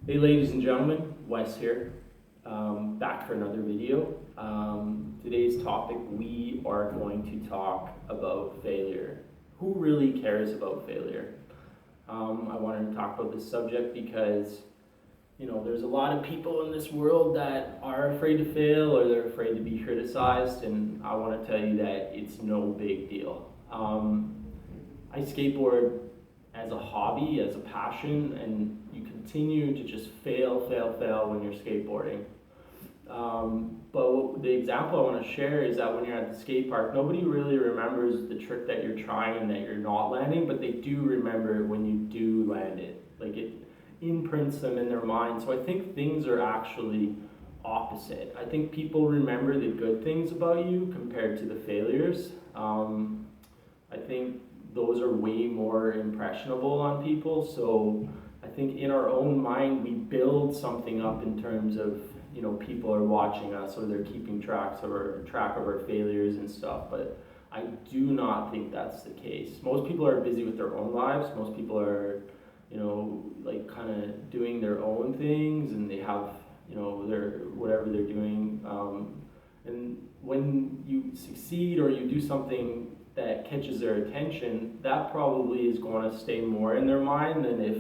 Hey ladies and gentlemen, Wes here, back for another video. Today's topic, we are going to talk about failure. Who really cares about failure? I wanted to talk about this subject because, there's a lot of people in this world that are afraid to fail or they're afraid to be criticized, and I want to tell you that it's no big deal. I skateboard as a hobby, as a passion, and you continue to just fail when you're skateboarding. But the example I want to share is that when you're at the skate park, nobody really remembers the trick that you're trying and that you're not landing, but they do remember when you do land it. Like it imprints them in their mind. So I think things are actually opposite. I think people remember the good things about you compared to the failures. I think those are way more impressionable on people. So I think in our own mind, we build something up in terms of, people are watching us or they're keeping track of our failures and stuff. But I do not think that's the case. Most people are busy with their own lives. Most people are, like kind of doing their own things, and they have, their whatever they're doing. And when you succeed or you do something that catches their attention, that probably is going to stay more in their mind than if,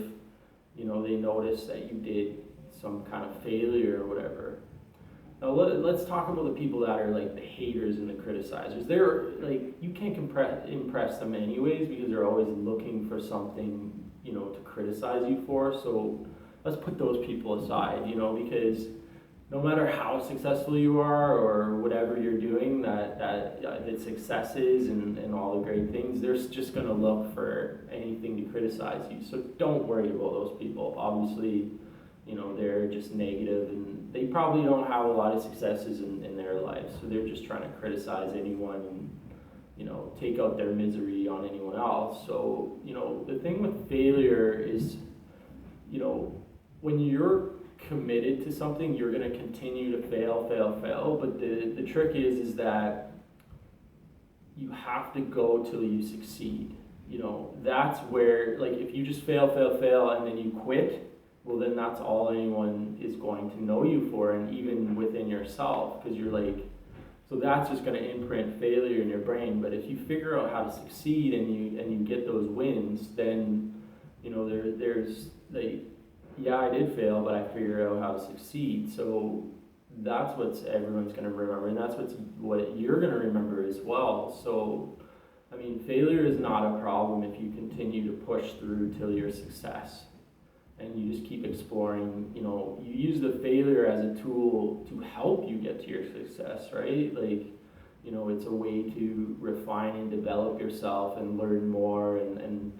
they notice that you did some kind of failure or whatever. Now let's talk about the people that are like the haters and the criticizers. They're like, you can't impress them anyways because they're always looking for something, to criticize you for. So let's put those people aside, because no matter how successful you are or whatever you're doing, the successes and all the great things, they're just going to look for anything to criticize you. So don't worry about those people. Obviously, they're just negative and they probably don't have a lot of successes in their lives. So they're just trying to criticize anyone and, take out their misery on anyone else. So, the thing with failure is, when you're committed to something, you're going to continue to fail. But the trick is that you have to go till you succeed. That's where, like, if you just fail, and then you quit, well, then that's all anyone is going to know you for, and even within yourself, because you're like, so that's just going to imprint failure in your brain. But if you figure out how to succeed and you get those wins, then, there's like, yeah, I did fail, but I figured out how to succeed. So that's what everyone's going to remember, and that's what you're going to remember as well. So, I mean, failure is not a problem if you continue to push through till your success, and you just keep exploring. You use the failure as a tool to help you get to your success, right? Like, it's a way to refine and develop yourself and learn more and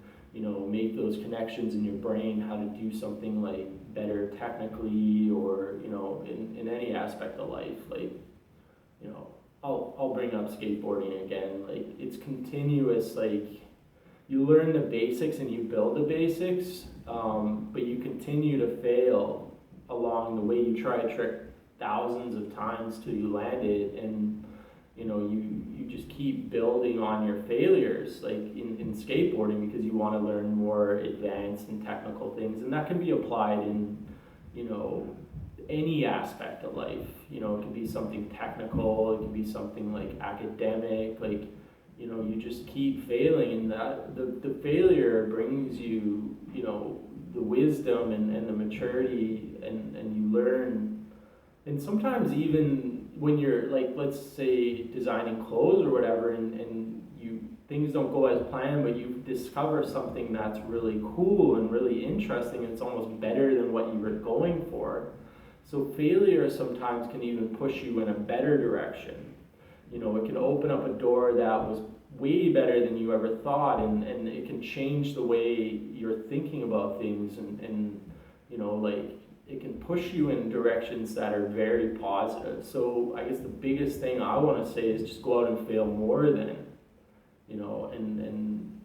make those connections in your brain, how to do something like better technically or, in any aspect of life. Like, I'll bring up skateboarding again. Like, it's continuous, like, you learn the basics and you build the basics, but you continue to fail along the way. You try a trick thousands of times till you land it, and you just keep building on your failures, like in skateboarding, because you want to learn more advanced and technical things, and that can be applied in any aspect of life. It can be something technical, it can be something like academic, like you just keep failing, and that the failure brings you the wisdom and the maturity, and you learn. And sometimes even when you're, like, let's say designing clothes or whatever, and things don't go as planned, but you discover something that's really cool and really interesting, and it's almost better than what you were going for. So failure sometimes can even push you in a better direction. It can open up a door that was way better than you ever thought, and it can change the way you're thinking about things, and like, it can push you in directions that are very positive. So I guess the biggest thing I want to say is just go out and fail more then, and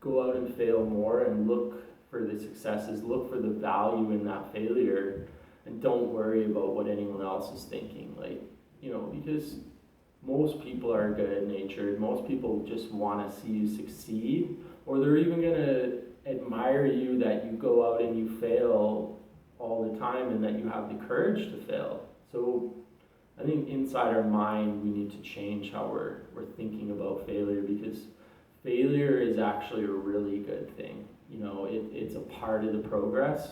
go out and fail more and look for the successes, look for the value in that failure, and don't worry about what anyone else is thinking. Like, because most people are good natured, most people just want to see you succeed, or they're even going to admire you that you go out and you fail all the time. time and that you have the courage to fail. So I think inside our mind, we need to change how we're thinking about failure, because failure is actually a really good thing. You know, it's a part of the progress.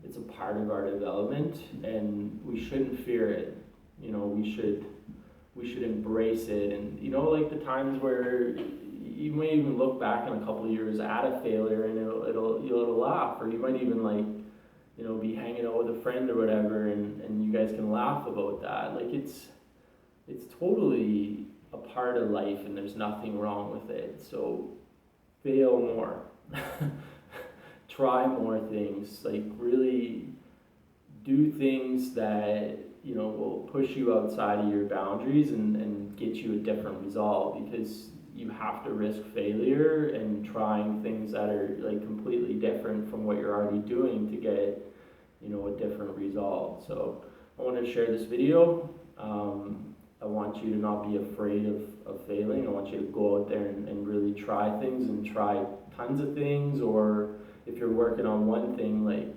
It's a part of our development, and we shouldn't fear it. You know, we should embrace it. And you know, like the times where you may even look back in a couple of years at a failure, and you'll laugh, or you might even like, you know, be hanging out with a friend or whatever, and you guys can laugh about that. Like it's totally a part of life, and there's nothing wrong with it. So fail more. Try more things. Like really do things that, you know, will push you outside of your boundaries and get you a different result, because you have to risk failure and trying things that are like completely different from what you're already doing to get, you know, a different result. So I want to share this video. I want you to not be afraid of failing. I want you to go out there and really try things, and try tons of things. Or if you're working on one thing, like,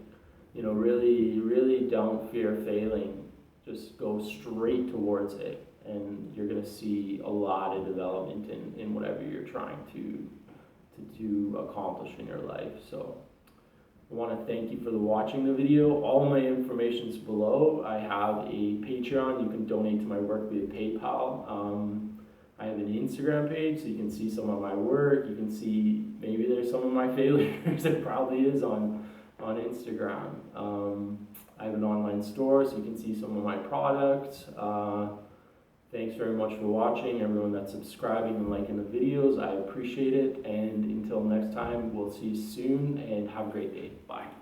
you know, really don't fear failing. Just go straight towards it, and you're going to see a lot of development in whatever you're trying to accomplish in your life. So I want to thank you for watching the video. All my information is below. I have a Patreon. You can donate to my work via PayPal. I have an Instagram page, so you can see some of my work. You can see maybe there's some of my failures. It probably is on Instagram. I have an online store, so you can see some of my products. Thanks very much for watching, everyone that's subscribing and liking the videos. I appreciate it, and until next time, we'll see you soon, and have a great day. Bye.